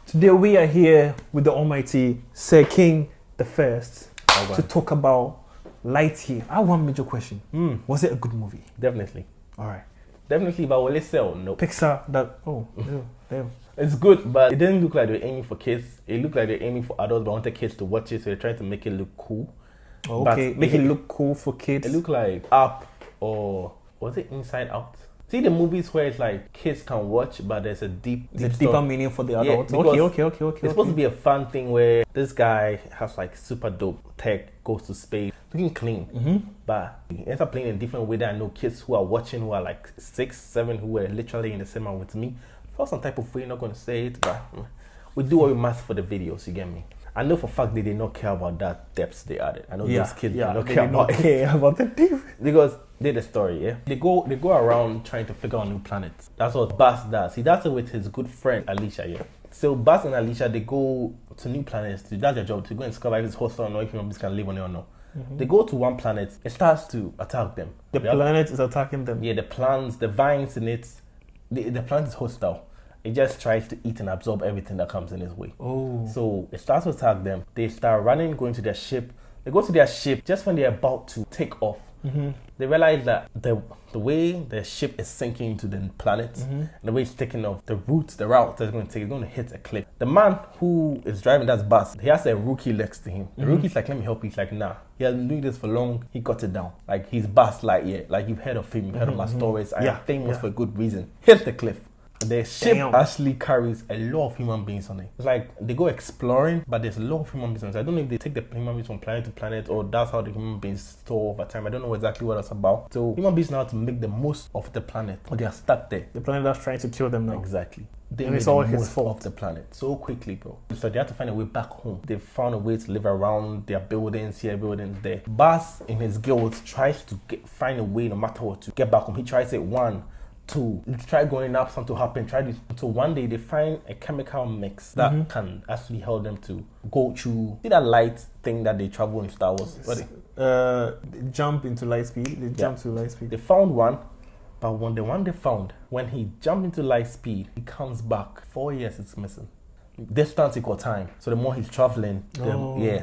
Today we are here with the almighty Sir King the First to talk about Lightyear. I have one major question. Was it a good movie? Definitely. All right. Definitely, but will it sell? No. Pixar, damn. It's good, but it didn't look like they were aiming for kids. It looked like they were aiming for adults, but wanted kids to watch it, so they're trying to make it look cool. Okay, make it look cool for kids. It looked like Up, or was it Inside Out? See the movies where it's like kids can watch, but there's a deeper meaning for the adults. Yeah, Okay. It's supposed to be a fun thing where this guy has like super dope tech, goes to space, looking clean, but he ends up playing in a different way that I know kids who are watching, who are like 6, 7, who were literally in the cinema with me. For some type of way, not going to say it, but we do what we must for the videos, you get me? I know for a fact they did not care about that depths they added. I know those kids did not care about the depth. Because they're the story, yeah? They go around trying to figure out new planets. That's what Buzz does. He does it with his good friend, Alicia, yeah? So Buzz and Alicia, they go to new planets. That's their job, to go and discover if it's hostile or not, if human beings can live on it or not. They go to one planet, it starts to attack them. The planet is attacking them. Yeah, the plants, the vines in it, the plant is hostile. It just tries to eat and absorb everything that comes in its way. So it starts to attack them. They start running, going to their ship. They go to their ship just when they're about to take off. They realize that the way the ship is sinking into the planet, and the way it's taking off, the route that it's going to take, is going to hit a cliff. The man who is driving that bus, he has a rookie next to him. The rookie's like, let me help you. He's like, nah. He has been doing this for long. He got it down. Like, he's Buzz Lightyear. Like, you've heard of him. You've heard of my stories. I am famous for a good reason. Hits the cliff. The ship actually carries a lot of human beings on it. It's like they go exploring, but there's a lot of human beings on it. I don't know if they take the human beings from planet to planet, or that's how the human beings store over time. I don't know exactly what that's about. So human beings know how to make the most of the planet, but they are stuck there. The planet that's trying to kill them now. Exactly. They and made it's all the his most fault of the planet so quickly, bro. So they have to find a way back home. They found a way to live around their buildings here, buildings there. Buzz, in his guilt, tries to find a way, no matter what, to get back home. He tries it 1, 2, try going up, something to happen, try this. So one day they find a chemical mix that can actually help them to go through. See that light thing that they travel in Star Wars? Jump into light speed. Jump to light speed. They found one, but when the one they found, when he jumped into light speed, he comes back. 4 years it's missing. Distance equal time. So the more he's traveling,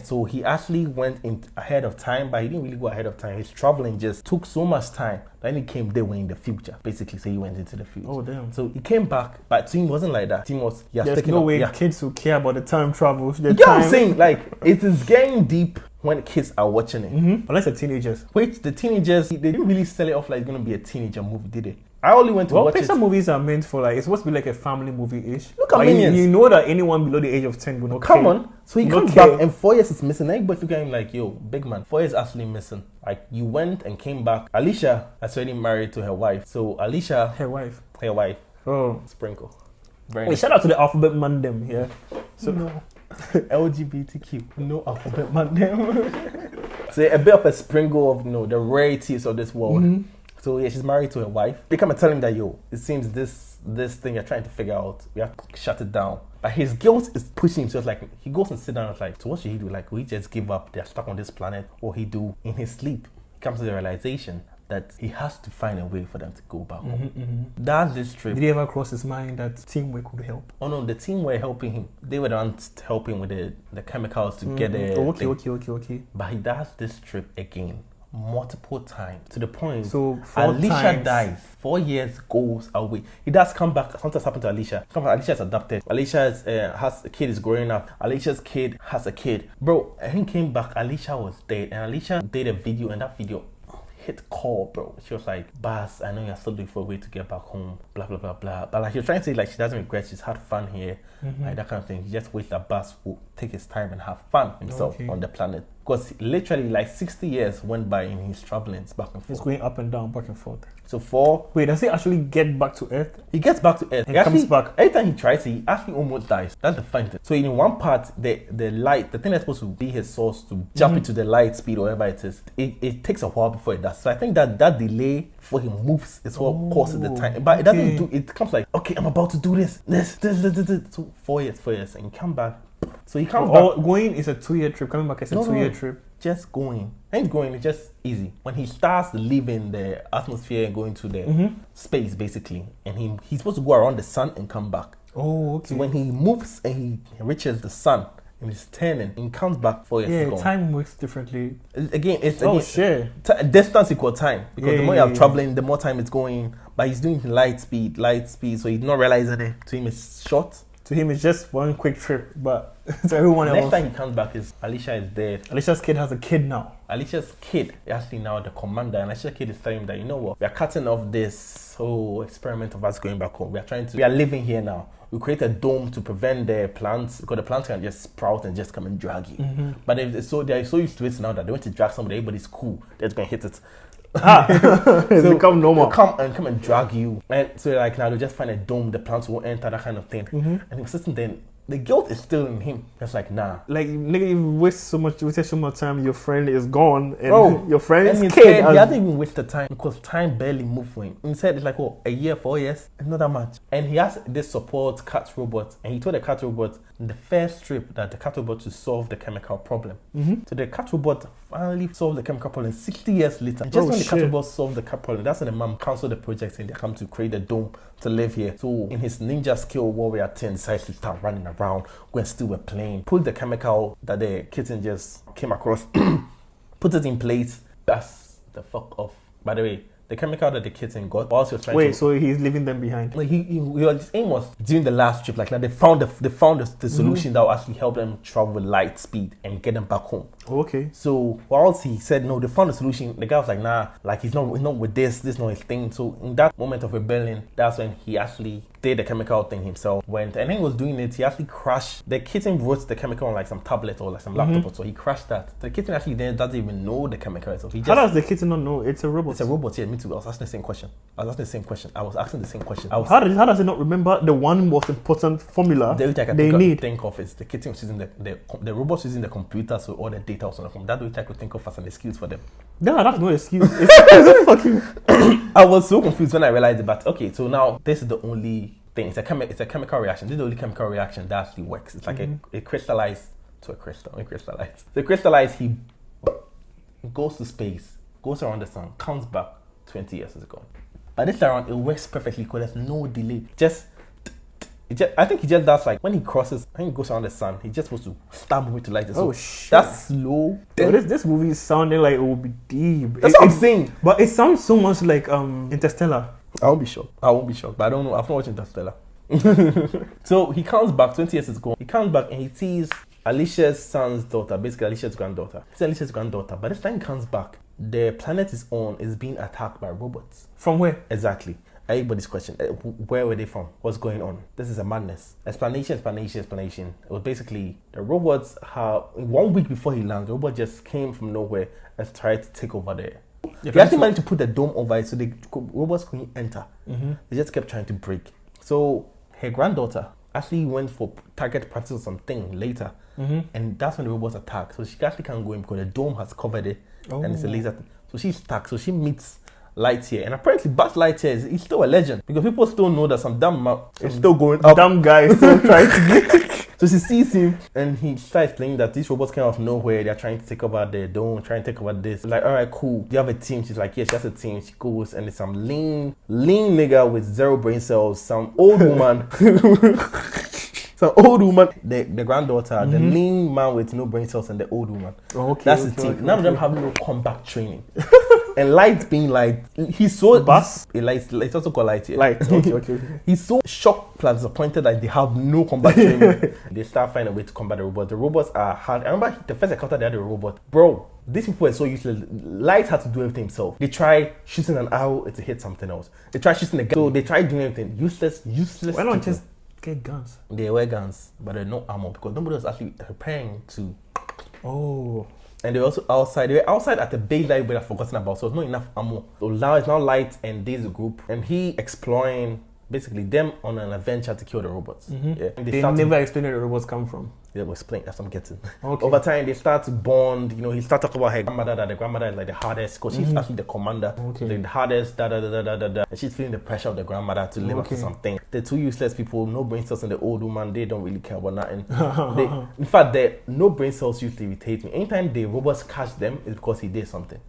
so he actually went in ahead of time, but he didn't really go ahead of time. His traveling just took so much time. Then he came, they were in the future, basically. So he went into the future. Oh damn! So he came back, but to him wasn't like that. To him was there's no way kids will care about the time travel. You know what I'm saying? Like, it is getting deep when kids are watching it. Unless they're teenagers. Which the teenagers, they didn't really sell it off like it's gonna be a teenager movie, did they? I only went to watch it. Pixar movies are meant for like, it's supposed to be like a family movie-ish. Look at Minions. You know that anyone below the age of 10 will not care. Come on. So he comes back and 4 years is missing. Everybody look at him like, yo, big man, 4 years actually missing. Like, you went and came back. Alicia is already married to her wife. So Alicia... Her wife. Oh. Sprinkle. Wait, shout out to the Alphabet Man them here. So no. LGBTQ. No Alphabet Man them. So a bit of a sprinkle of, the rarities of this world. So yeah, she's married to her wife. They come and tell him that, yo, it seems this thing you're trying to figure out, we have to shut it down. But his guilt is pushing him. So it's like, he goes and sits down and it's like, so what should he do? Like, will he just give up? They're stuck on this planet. Or he do in his sleep. He comes to the realization that he has to find a way for them to go back home. That's this trip. Did he ever cross his mind that teamwork would help? Oh no, the team were helping him. They were the ones helping with the chemicals to get the Okay. But he does this trip again. Multiple times to the point so Alicia dies. 4 years goes away. He does come back. Something's happened to Alicia. Alicia's adopted. Alicia has a kid, is growing up. Alicia's kid has a kid. Bro, he came back. Alicia was dead, and Alicia did a video, and that video hit call, bro. She was like, Buzz, I know you're still looking for a way to get back home, blah blah blah blah. But like, she was trying to say like she doesn't regret, she's had fun here, like that kind of thing. She just wished that Buzz would take his time and have fun himself on the planet. Because literally like 60 years went by in his travelings back and forth. He's going up and down, back and forth. So wait, does he actually get back to Earth? He gets back to Earth. He comes back. Every time he tries, he actually almost dies. That's the fun thing. So in one part, the light, the thing that's supposed to be his source to jump into the light speed or whatever it is, it takes a while before it does. So I think that delay before he moves is what causes the time. But it doesn't do. It comes like, okay, I'm about to do this. So 4 years, and you come back. So he comes back. Going is a 2-year trip. Coming back is a 2-year trip. Just going. And going is just easy. When he starts leaving the atmosphere and going to the space, basically, and he's supposed to go around the sun and come back. Oh, okay. So when he moves and he reaches the sun and he's turning, and he comes back 4 years ago. Yeah, time works differently. Again, distance equal time, because the more you have traveling, the more time it's going. But he's doing light speed, so he's not realizing it. To him, it's short. To him, it's just one quick trip, but to everyone else. Next time he comes back, Alicia is dead. Alicia's kid has a kid now. Alicia's kid is actually now the commander, and Alicia's kid is telling him that, you know what, we are cutting off this whole experiment of us going back home. We are living here now. We create a dome to prevent the plants, because the plants can just sprout and just come and drag you. Mm-hmm. But they're so used to it now that they want to drag somebody, everybody's cool. They're just going to hit it. It's become normal. Come and drag you. And so like now they just find a dome, the plants won't enter, that kind of thing. Mm-hmm. And he was sitting there. The guilt is still in him. It's like, nah. Like, nigga, you wasted so much time. Your friend is gone, and your friend's kid. He hasn't even wasted time, because time barely moved for him. Instead, it's like, a year, 4 years, not that much. And he has this support cat robot, and he told the cat robot in the first trip that the cat robot to solve the chemical problem. Mm-hmm. So the cat robot finally solved the chemical problem 60 years later. And just when the cat robot solved the cat problem, that's when the mom canceled the project and they come to create a dome to live here. So in his ninja skill warrior 10, decides to start running around, go and steal a plane, pull the chemical that the kitten just came across, put it in place. That's the fuck off. By the way, the chemical that the kitten got, whilst he was trying so he's leaving them behind. Like his aim was during the last trip, like they found the solution that will actually help them travel with light speed and get them back home. Okay. So whilst he said no, they found the solution, the guy was like, nah, like he's not with this is not his thing. So in that moment of rebellion, that's when he actually did the chemical thing himself. And then he was doing it, he actually crashed. The kitten wrote the chemical on like some tablet or like some laptop, so he crashed that. The kitten actually then doesn't even know the chemical itself. How does the kitten not know? It's a robot. It's a robot, yeah, me too. I was asking the same question. I was asking the same question. How does it not remember the one most important formula they need? Think of is the kitten was using the robot's using the computer, so all the data was on the computer. That's what I could think of as an excuse for them. No, that's no excuse. It's fucking... I was so confused when I realized it, but okay, so now this is the only thing. It's a chemical reaction. This is the only chemical reaction that actually works. It's like a crystallized to a crystal. The crystallized, he goes to space, goes around the sun, comes back 20 years ago. But this around, it works perfectly because there's no delay. I think he just does like when he crosses, when he goes around the sun, he's just supposed to start moving to light. Oh shit! That's slow. So this movie is sounding like it will be deep. That's what I'm saying. But it sounds so much like Interstellar. I won't be shocked, but I don't know. I've not watched Interstellar. So he comes back 20 years ago. He comes back and he sees Alicia's son's daughter, basically Alicia's granddaughter. It's Alicia's granddaughter. But this time he comes back, the planet is being attacked by robots. From where? Exactly. Everybody's question, where were they from? What's going on? This is a madness. Explanation. It was basically the robots 1 week before he landed, the robot just came from nowhere and tried to take over there. They actually managed to put the dome over it so the robots couldn't enter. Mm-hmm. They just kept trying to break. So her granddaughter actually went for target practice or something later. Mm-hmm. And that's when the robots attack. So she actually can't go in because the dome has covered it. Oh. And it's a laser. So she's stuck. So she meets Lightyear, and apparently Buzz Lightyear is still a legend because people still know that some dumb is still going up. Dumb guy is still trying to get. So she sees him and he starts playing that these robots came out of nowhere. They're trying to take over the dome, trying to take over this. Like, all right, cool. Do you have a team? She's like, yeah, she has a team. She goes and it's some lean nigga with 0 brain cells, some old woman. Some old woman, the granddaughter, the lean man with no brain cells, and the old woman. That's the team. None of them have no combat training. And Light being like, he's so... Bus? It's also called Light. Yeah. Light, okay. He's so shocked plus disappointed that they have no combat training. They start finding a way to combat the robots. The robots are hard. I remember the first encounter they had a robot. Bro, these people were so useless. Light had to do everything himself. They tried shooting an arrow to hit something else. They tried shooting a gun. So they tried doing everything. Useless. Why not just get guns? They were guns, but they're no armor because nobody was actually preparing to... Oh... And they were also outside. They were outside at the base that we had forgotten about, so there's not enough ammo. So now it's now Light and there's a group, and he exploring basically them on an adventure to kill the robots. Mm-hmm. Yeah. They never explained where the robots come from. They will explain. That's what I'm getting. Okay. Over time, they start to bond. You know, he starts talking about her grandmother. That the grandmother is like the hardest, because she's actually the commander. Okay. The hardest. And she's feeling the pressure of the grandmother to live up to something. The two useless people, no brain cells, and the old woman, they don't really care about nothing. In fact, the no brain cells used to irritate me. Anytime the robots catch them, it's because he did something.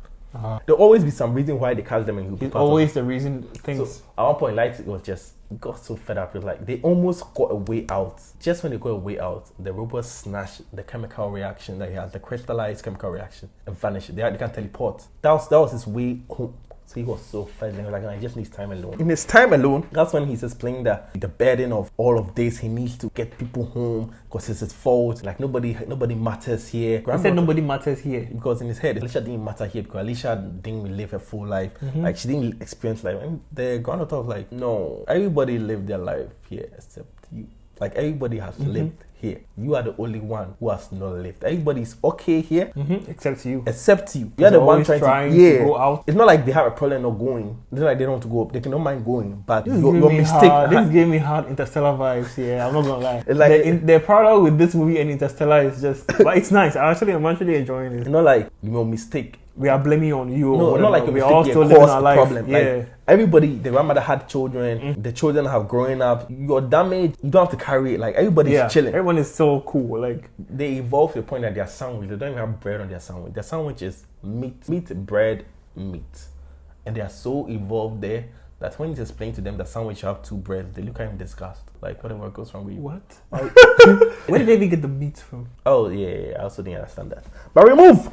There'll always be some reason why they catch them, and it's always the reason things. So at one point, Light was just got so fed up with they almost got a way out. Just when they got a way out, the robot snatched the chemical reaction that he has, the crystallized chemical reaction, and vanished. They can teleport. That was his way home. So he was so fed. He was like, I just need time alone. In his time alone, that's when he's explaining that the burden of all of this, he needs to get people home because it's his fault. Like nobody matters here. He said nobody matters here. Because in his head, Alicia didn't matter here because Alicia didn't live a full life. Like she didn't experience life. And the granddaughter was like, no, everybody lived their life here except you. Like everybody has lived here. You are the only one who has not lived. Everybody's okay here, except you. Except you. You're the one trying to go out. It's not like they have a problem not going. It's not like they don't want to go up. They can not mind going, but your mistake. This gave me hard Interstellar vibes. Yeah, I'm not gonna lie. It's like the parallel with this movie and Interstellar is just, but it's nice. I'm actually enjoying it. It's not like your mistake. We are blaming on you. No, not like we are all still living our life. Problem. Yeah. Like, everybody, the grandmother had children. The children have grown up. You're damaged. You don't have to carry it. Like everybody's chilling. Everyone is so cool. Like they evolved to the point that their sandwich, they don't even have bread on their sandwich. Their sandwich is meat, bread, meat, and they are so evolved there that when you explain to them that sandwich you have 2 breads, they look at him in disgust. Like whatever goes wrong with you. What? Where did they even get the meat from? Oh yeah, I also didn't understand that. But remove.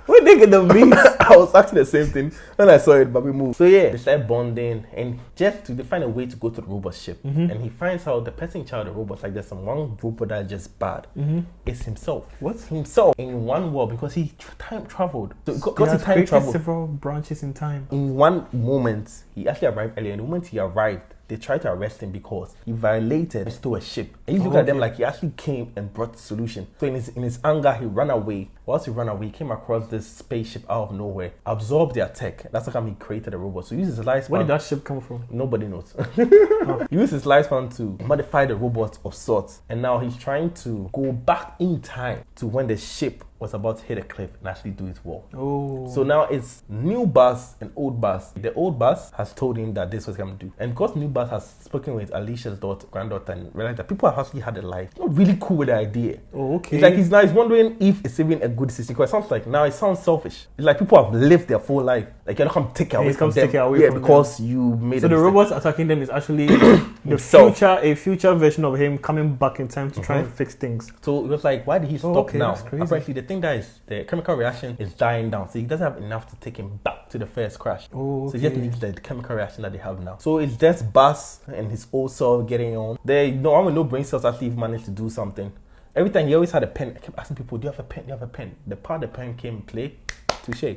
Where did they get the meat? I was asking the same thing when I saw it, but we moved. So yeah, they start bonding, and they find a way to go to the robot ship, and he finds out the person in charge of the robots, like there's one robot that's just bad. It's himself. What? Himself in one world because he time traveled. So because he time traveled several branches in time. In one moment, he actually arrived earlier. In the moment he arrived, they tried to arrest him because he violated and stole a ship. And you look at them like he actually came and brought the solution. So in his anger, he ran away. Whilst he ran away, he came across this spaceship out of nowhere, absorbed their tech. That's how he created a robot. So he used his lifespan. Where did that ship come from? Nobody knows. He used his lifespan to modify the robot of sorts. And now he's trying to go back in time to when the ship was about to hit a cliff and actually do its work. Oh. So now it's new Buzz and old Buzz. The old Buzz has told him that this was going to do. And because new Buzz has spoken with Alicia's granddaughter and realized that people have actually had a life. Not really cool with the idea. Oh, okay. It's like he's wondering if it's even a good decision. Because it sounds like now it sounds selfish. It's like people have lived their full life. Like you're not going to take it away from them. Because you made so the robots attacking them is actually a future version of him coming back in time to try and fix things. So it was like, why did he stop now? Apparently the thing that is the chemical reaction is dying down, so he doesn't have enough to take him back to the first crash. So he just needs the chemical reaction that they have now. So it's just Buzz and his old self getting on. No brain cells actually managed to do something. Every time he always had a pen. I kept asking people, do you have a pen? Do you have a pen? The part the pen came in play, touche.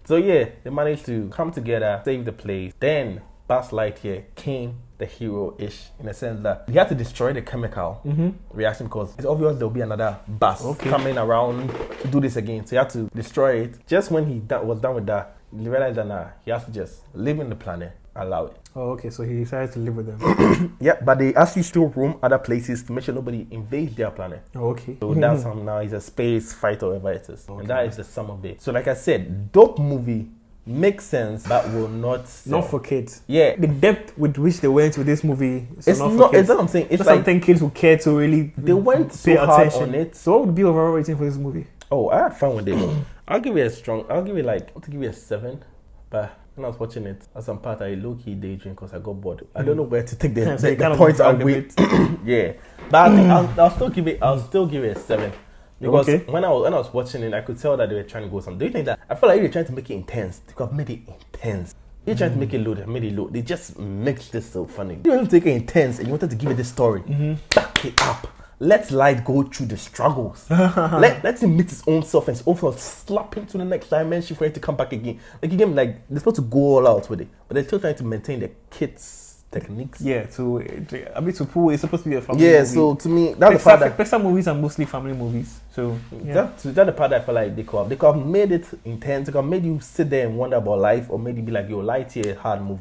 So yeah, they managed to come together, save the place. Then Buzz Lightyear came the hero-ish in a sense that he had to destroy the chemical reaction because it's obvious there'll be another Buzz coming around to do this again. So he had to destroy it. Just when he was done with that, he realized that he has to just live in the planet, allow it. Oh, okay. So he decided to live with them. Yeah, but they actually still roam other places to make sure nobody invades their planet. Oh, okay. So that's how now he's a space fighter, whatever it is. And that is the sum of it. So like I said, dope movie. Makes sense, but will not sell. Not for kids. Yeah. The depth with which they went with this movie it's not for kids. It's not what I'm saying. It's like something kids will care to really they went pay so hard attention on it. So what would be overall rating for this movie? Oh, I had fun with it. I'll give it a 7. But when I was watching it, at some part I low-key daydream because I got bored. I don't know where to take the points away. Yeah. But I think I'll still give it a 7. Because when I was watching it, I could tell that they were trying to go something. Do you think that? I feel like they're trying to make it intense. They could have made it intense. They're trying to make it low. They made it low. They just mixed this so funny. You wanted to take it intense and you wanted to give it this story. Back it up. Let Light go through the struggles. let him meet his own self and his own self slap him to the next dimension for him to come back again. Like again, like they're supposed to go all out with it, but they're still trying to maintain the kids' techniques. Yeah, to pull it's supposed to be a family movie. Yeah, so to me that's the part that Pixar movies are mostly family movies. So that's the part that I feel like they could have made it intense. They could have made you sit there and wonder about life, or maybe be like, yo, Lightyear hard movie.